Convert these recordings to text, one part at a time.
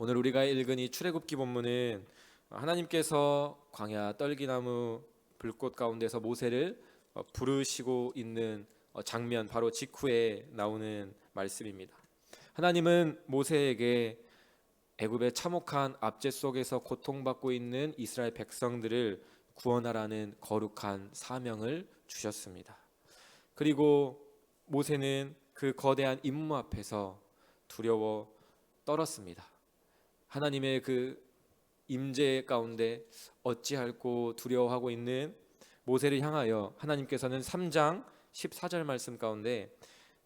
오늘 우리가 읽은 이 출애굽기 본문은 하나님께서 광야 떨기나무 불꽃 가운데서 모세를 부르시고 있는 장면 바로 직후에 나오는 말씀입니다. 하나님은 모세에게 애굽의 참혹한 압제 속에서 고통받고 있는 이스라엘 백성들을 구원하라는 거룩한 사명을 주셨습니다. 그리고 모세는 그 거대한 임무 앞에서 두려워 떨었습니다. 하나님의 그 임재 가운데 어찌할꼬 두려워하고 있는 모세를 향하여 하나님께서는 3장 14절 말씀 가운데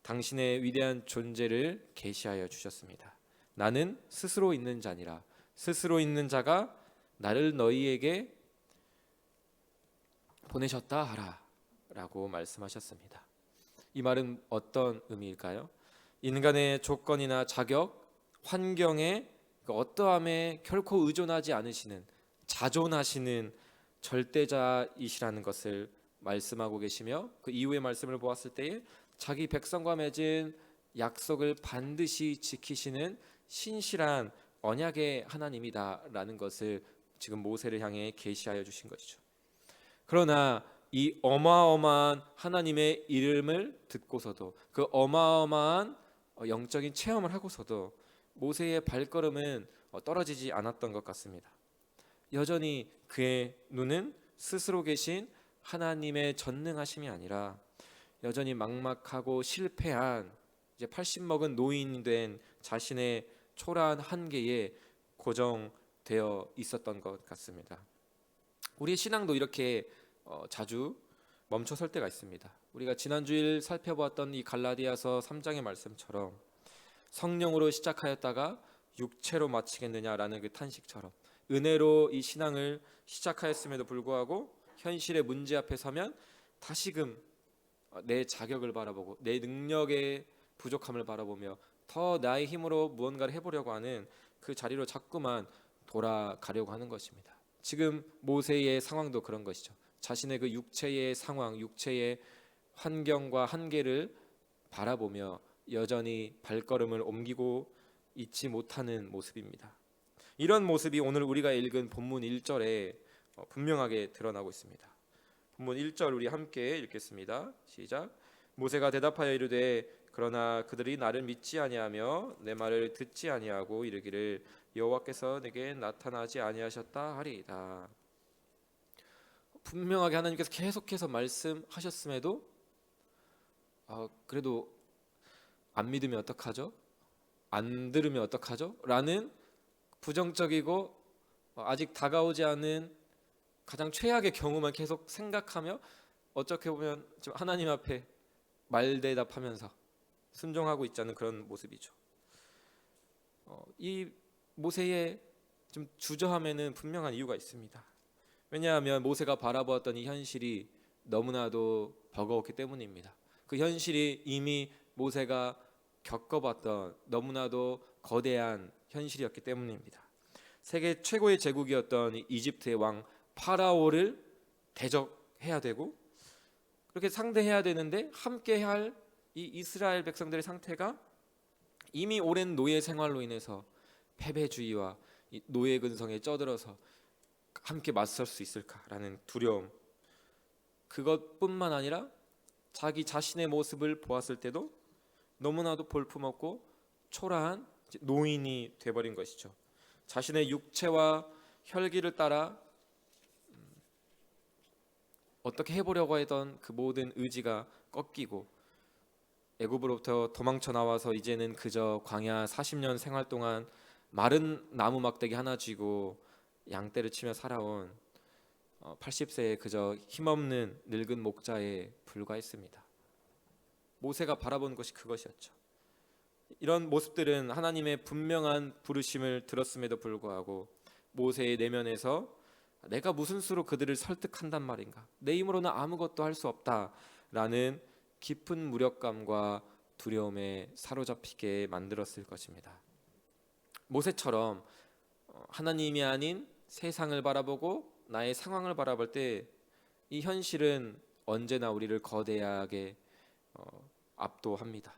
당신의 위대한 존재를 계시하여 주셨습니다. 나는 스스로 있는 자니라. 스스로 있는 자가 나를 너희에게 보내셨다 하라 라고 말씀하셨습니다. 이 말은 어떤 의미일까요? 인간의 조건이나 자격, 환경에 그 어떠함에 결코 의존하지 않으시는 자존하시는 절대자이시라는 것을 말씀하고 계시며, 그 이후의 말씀을 보았을 때에 자기 백성과 맺은 약속을 반드시 지키시는 신실한 언약의 하나님이다라는 것을 지금 모세를 향해 계시하여 주신 것이죠. 그러나 이 어마어마한 하나님의 이름을 듣고서도, 그 어마어마한 영적인 체험을 하고서도 모세의 발걸음은 떨어지지 않았던 것 같습니다. 여전히 그의 눈은 스스로 계신 하나님의 전능하심이 아니라 여전히 막막하고 실패한 이제 80 먹은 노인이 된 자신의 초라한 한계에 고정되어 있었던 것 같습니다. 우리의 신앙도 이렇게 자주 멈춰설 때가 있습니다. 우리가 지난주일 살펴보았던 이 갈라디아서 3장의 말씀처럼 성령으로 시작하였다가 육체로 마치겠느냐라는 그 탄식처럼 은혜로 이 신앙을 시작하였음에도 불구하고 현실의 문제 앞에 서면 다시금 내 자격을 바라보고 내 능력의 부족함을 바라보며 더 나의 힘으로 무언가를 해보려고 하는 그 자리로 자꾸만 돌아가려고 하는 것입니다. 지금 모세의 상황도 그런 것이죠. 자신의 그 육체의 상황, 육체의 환경과 한계를 바라보며 여전히 발걸음을 옮기고 있지 못하는 모습입니다. 이런 모습이 오늘 우리가 읽은 본문 1절에 분명하게 드러나고 있습니다. 본문 1절 우리 함께 읽겠습니다. 시작. 모세가 대답하여 이르되 그러나 그들이 나를 믿지 아니하며 내 말을 듣지 아니하고 이르기를 여호와께서 내게 나타나지 아니하셨다 하리이다. 분명하게 하나님께서 계속해서 말씀하셨음에도 그래도 안 믿으면 어떡하죠? 안 들으면 어떡하죠? 라는 부정적이고 아직 다가오지 않은 가장 최악의 경우만 계속 생각하며 어떻게 보면 지금 하나님 앞에 말대답하면서 순종하고 있지 않은 그런 모습이죠. 이 모세의 좀 주저함에는 분명한 이유가 있습니다. 왜냐하면 모세가 바라보았던 이 현실이 너무나도 버거웠기 때문입니다. 그 현실이 이미 모세가 겪어봤던 너무나도 거대한 현실이었기 때문입니다. 세계 최고의 제국이었던 이집트의 왕 파라오를 대적해야 되고 그렇게 상대해야 되는데 함께 할 이 이스라엘 백성들의 상태가 이미 오랜 노예 생활로 인해서 패배주의와 이 노예 근성에 쩌들어서 함께 맞설 수 있을까라는 두려움, 그것뿐만 아니라 자기 자신의 모습을 보았을 때도 너무나도 볼품없고 초라한 노인이 돼버린 것이죠. 자신의 육체와 혈기를 따라 어떻게 해보려고 하던 그 모든 의지가 꺾이고 애굽으로부터 도망쳐 나와서 이제는 그저 광야 40년 생활 동안 마른 나무 막대기 하나 쥐고 양떼를 치며 살아온 80세의 그저 힘없는 늙은 목자에 불과했습니다. 모세가 바라본 것이 그것이었죠. 이런 모습들은 하나님의 분명한 부르심을 들었음에도 불구하고 모세의 내면에서 내가 무슨 수로 그들을 설득한단 말인가, 내 힘으로는 아무것도 할 수 없다라는 깊은 무력감과 두려움에 사로잡히게 만들었을 것입니다. 모세처럼 하나님이 아닌 세상을 바라보고 나의 상황을 바라볼 때 이 현실은 언제나 우리를 거대하게 압도합니다.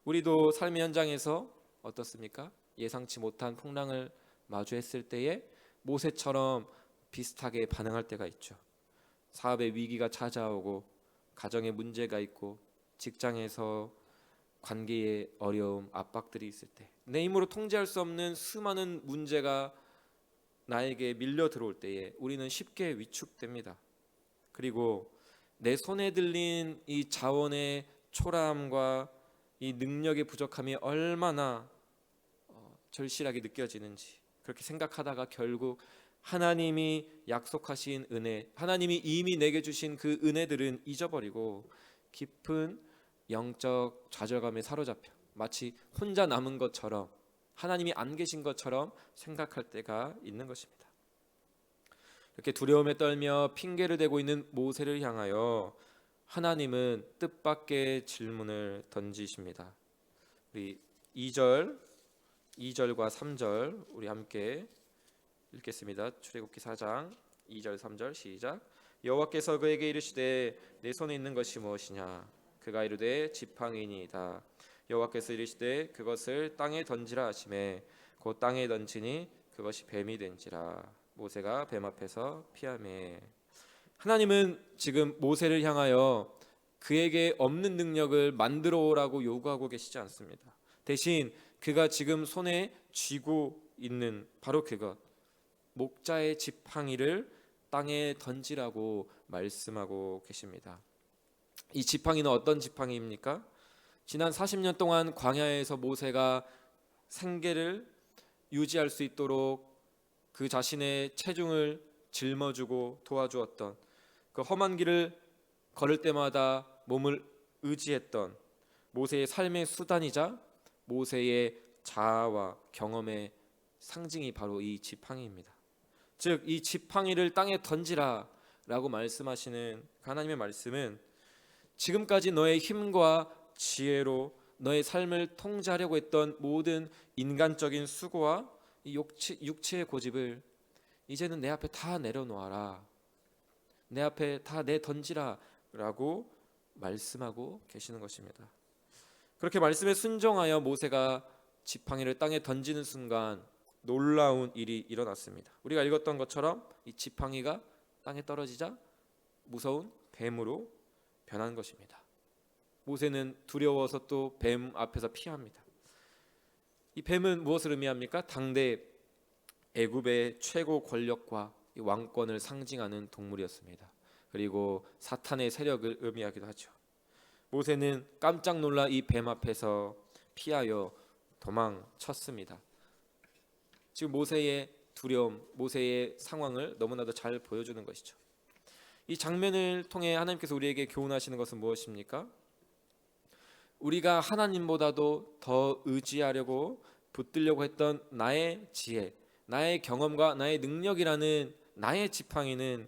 우리도 삶의 현장에서 어떻습니까? 예상치 못한 풍랑을 마주했을 때에 모세처럼 비슷하게 반응할 때가 있죠. 사업의 위기가 찾아오고, 가정에 문제가 있고, 직장에서 관계의 어려움, 압박들이 있을 때, 내 힘으로 통제할 수 없는 수많은 문제가 나에게 밀려 들어올 때에 우리는 쉽게 위축됩니다. 그리고 내 손에 들린 이 자원의 초라함과 이 능력의 부족함이 얼마나 절실하게 느껴지는지, 그렇게 생각하다가 결국 하나님이 약속하신 은혜, 하나님이 이미 내게 주신 그 은혜들은 잊어버리고 깊은 영적 좌절감에 사로잡혀 마치 혼자 남은 것처럼, 하나님이 안 계신 것처럼 생각할 때가 있는 것입니다. 이렇게 두려움에 떨며 핑계를 대고 있는 모세를 향하여 하나님은 뜻밖의 질문을 던지십니다. 우리 2절과 3절 우리 함께 읽겠습니다. 출애굽기 4장 2절 3절 시작. 여호와께서 그에게 이르시되 내 손에 있는 것이 무엇이냐? 그가 이르되 지팡이니이다. 여호와께서 이르시되 그것을 땅에 던지라 하시매 곧 땅에 던지니 그것이 뱀이 된지라. 모세가 뱀 앞에서 피하매. 하나님은 지금 모세를 향하여 그에게 없는 능력을 만들어 오라고 요구하고 계시지 않습니다. 대신 그가 지금 손에 쥐고 있는 바로 그것, 목자의 지팡이를 땅에 던지라고 말씀하고 계십니다. 이 지팡이는 어떤 지팡이입니까? 지난 40년 동안 광야에서 모세가 생계를 유지할 수 있도록 그 자신의 체중을 짊어주고 도와주었던, 그 험한 길을 걸을 때마다 몸을 의지했던 모세의 삶의 수단이자 모세의 자아와 경험의 상징이 바로 이 지팡이입니다. 즉 이 지팡이를 땅에 던지라 라고 말씀하시는 하나님의 말씀은 지금까지 너의 힘과 지혜로 너의 삶을 통제하려고 했던 모든 인간적인 수고와 육체의 고집을 이제는 내 앞에 다 내려놓아라, 내 앞에 다 내던지라 라고 말씀하고 계시는 것입니다. 그렇게 말씀에 순종하여 모세가 지팡이를 땅에 던지는 순간 놀라운 일이 일어났습니다. 우리가 읽었던 것처럼 이 지팡이가 땅에 떨어지자 무서운 뱀으로 변한 것입니다. 모세는 두려워서 또 뱀 앞에서 피합니다. 이 뱀은 무엇을 의미합니까? 당대 애굽의 최고 권력과 왕권을 상징하는 동물이었습니다. 그리고 사탄의 세력을 의미하기도 하죠. 모세는 깜짝 놀라 이 뱀 앞에서 피하여 도망쳤습니다. 지금 모세의 두려움, 모세의 상황을 너무나도 잘 보여주는 것이죠. 이 장면을 통해 하나님께서 우리에게 교훈하시는 것은 무엇입니까? 우리가 하나님보다도 더 의지하려고 붙들려고 했던 나의 지혜, 나의 경험과 나의 능력이라는 나의 지팡이는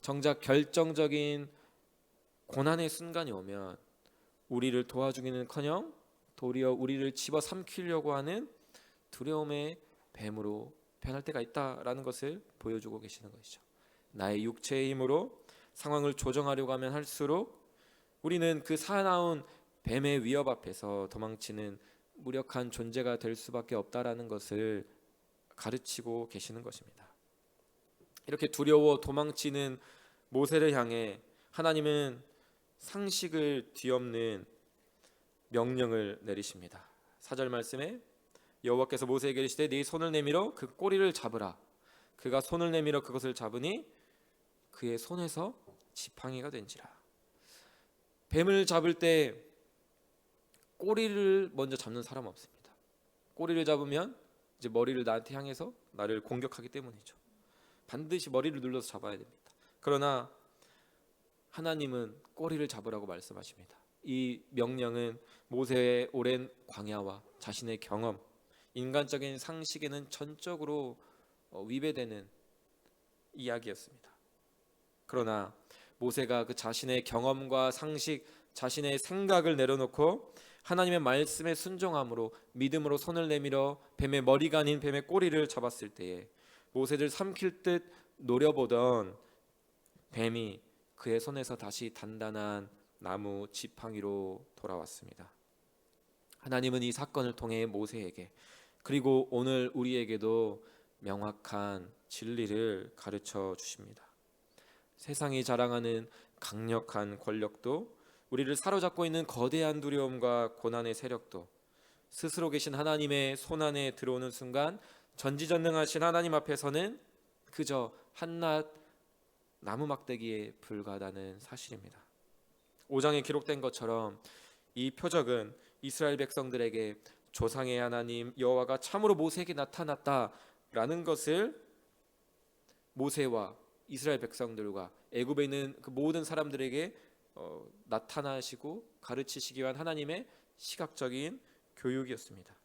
정작 결정적인 고난의 순간이 오면 우리를 도와주기는커녕 도리어 우리를 집어삼키려고 하는 두려움의 뱀으로 변할 때가 있다라는 것을 보여주고 계시는 것이죠. 나의 육체의 힘으로 상황을 조정하려고 하면 할수록 우리는 그 사나운 뱀의 위협 앞에서 도망치는 무력한 존재가 될 수밖에 없다라는 것을 가르치고 계시는 것입니다. 이렇게 두려워 도망치는 모세를 향해 하나님은 상식을 뒤엎는 명령을 내리십니다. 4절 말씀에 여호와께서 모세에게 이르시되 네 손을 내밀어 그 꼬리를 잡으라. 그가 손을 내밀어 그것을 잡으니 그의 손에서 지팡이가 된지라. 뱀을 잡을 때 꼬리를 먼저 잡는 사람은 없습니다. 꼬리를 잡으면 이제 머리를 나한테 향해서 나를 공격하기 때문이죠. 반드시 머리를 눌러서 잡아야 됩니다. 그러나 하나님은 꼬리를 잡으라고 말씀하십니다. 이 명령은 모세의 오랜 광야와 자신의 경험, 인간적인 상식에는 전적으로 위배되는 이야기였습니다. 그러나 모세가 그 자신의 경험과 상식, 자신의 생각을 내려놓고 하나님의 말씀에 순종함으로 믿음으로 손을 내밀어 뱀의 머리가 아닌 뱀의 꼬리를 잡았을 때에 모세를 삼킬 듯 노려보던 뱀이 그의 손에서 다시 단단한 나무 지팡이로 돌아왔습니다. 하나님은 이 사건을 통해 모세에게 그리고 오늘 우리에게도 명확한 진리를 가르쳐 주십니다. 세상이 자랑하는 강력한 권력도, 우리를 사로잡고 있는 거대한 두려움과 고난의 세력도 스스로 계신 하나님의 손안에 들어오는 순간 전지전능하신 하나님 앞에서는 그저 한낱 나무 막대기에 불과하다는 사실입니다. 5장에 기록된 것처럼 이 표적은 이스라엘 백성들에게 조상의 하나님 여호와가 참으로 모세에게 나타났다라는 것을 모세와 이스라엘 백성들과 애굽에 있는 그 모든 사람들에게 나타나시고 가르치시기 위한 하나님의 시각적인 교육이었습니다.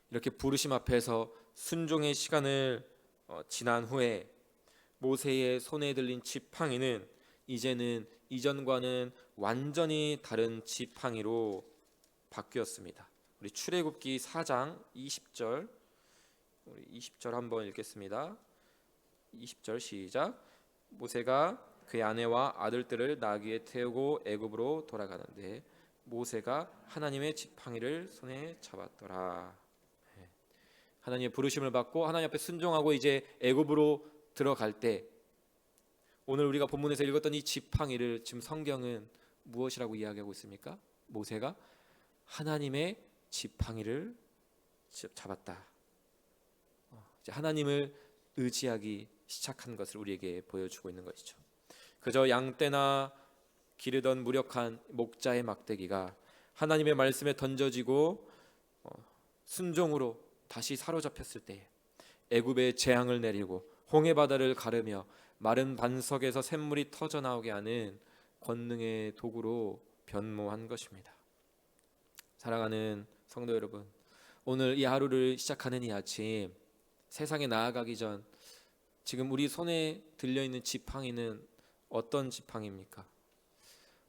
이렇게 부르심 앞에서 순종의 시간을 지난 후에 모세의 손에 들린 지팡이는 이제는 이전과는 완전히 다른 지팡이로 바뀌었습니다. 우리 출애굽기 4장 20절, 우리 20절 한번 읽겠습니다. 20절 시작. 모세가 그의 아내와 아들들을 나귀에 태우고 애굽으로 돌아가는데 모세가 하나님의 지팡이를 손에 잡았더라. 하나님의 부르심을 받고 하나님 앞에 순종하고 이제 애굽으로 들어갈 때, 오늘 우리가 본문에서 읽었던 이 지팡이를 지금 성경은 무엇이라고 이야기하고 있습니까? 모세가 하나님의 지팡이를 잡았다. 이제 하나님을 의지하기 시작한 것을 우리에게 보여주고 있는 것이죠. 그저 양떼나 기르던 무력한 목자의 막대기가 하나님의 말씀에 던져지고 순종으로 다시 사로잡혔을 때 애굽의 재앙을 내리고 홍해 바다를 가르며 마른 반석에서 샘물이 터져 나오게 하는 권능의 도구로 변모한 것입니다. 사랑하는 성도 여러분, 오늘 이 하루를 시작하는 이 아침, 세상에 나아가기 전 지금 우리 손에 들려있는 지팡이는 어떤 지팡이입니까?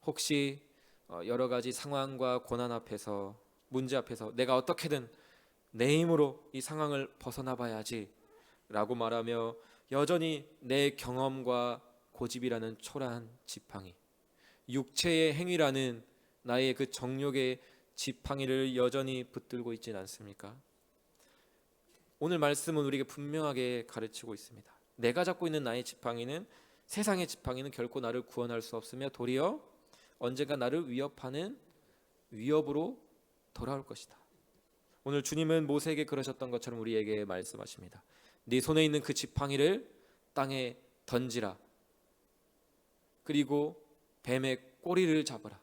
혹시 여러 가지 상황과 고난 앞에서, 문제 앞에서 내가 어떻게든 내 힘으로 이 상황을 벗어나 봐야지 라고 말하며 여전히 내 경험과 고집이라는 초라한 지팡이, 육체의 행위라는 나의 그 정욕의 지팡이를 여전히 붙들고 있지는 않습니까? 오늘 말씀은 우리에게 분명하게 가르치고 있습니다. 내가 잡고 있는 나의 지팡이는, 세상의 지팡이는 결코 나를 구원할 수 없으며 도리어 언젠가 나를 위협하는 위협으로 돌아올 것이다. 오늘 주님은 모세에게 그러셨던 것처럼 우리에게 말씀하십니다. 네 손에 있는 그 지팡이를 땅에 던지라. 그리고 뱀의 꼬리를 잡아라.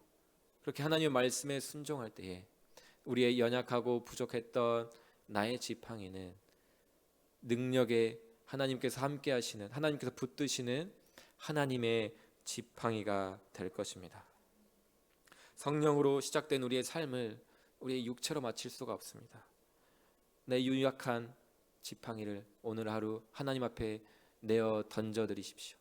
그렇게 하나님의 말씀에 순종할 때에 우리의 연약하고 부족했던 나의 지팡이는 능력에 하나님께서 함께 하시는, 하나님께서 붙드시는 하나님의 지팡이가 될 것입니다. 성령으로 시작된 우리의 삶을 우리의 육체로 마칠 수가 없습니다. 내 유약한 지팡이를 오늘 하루 하나님 앞에 내어 던져드리십시오.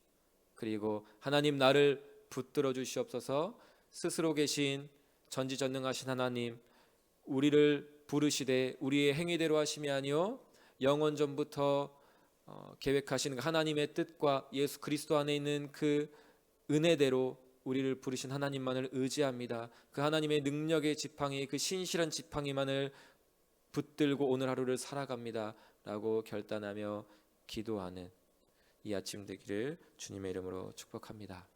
그리고 하나님, 나를 붙들어 주시옵소서. 스스로 계신 전지전능하신 하나님, 우리를 부르시되 우리의 행위대로 하심이 아니요 영원 전부터 계획하신 하나님의 뜻과 예수 그리스도 안에 있는 그 은혜대로 우리를 부르신 하나님만을 의지합니다. 그 하나님의 능력의 지팡이, 그 신실한 지팡이만을 붙들고 오늘 하루를 살아갑니다 라고 결단하며 기도하는 이 아침 되기를 주님의 이름으로 축복합니다.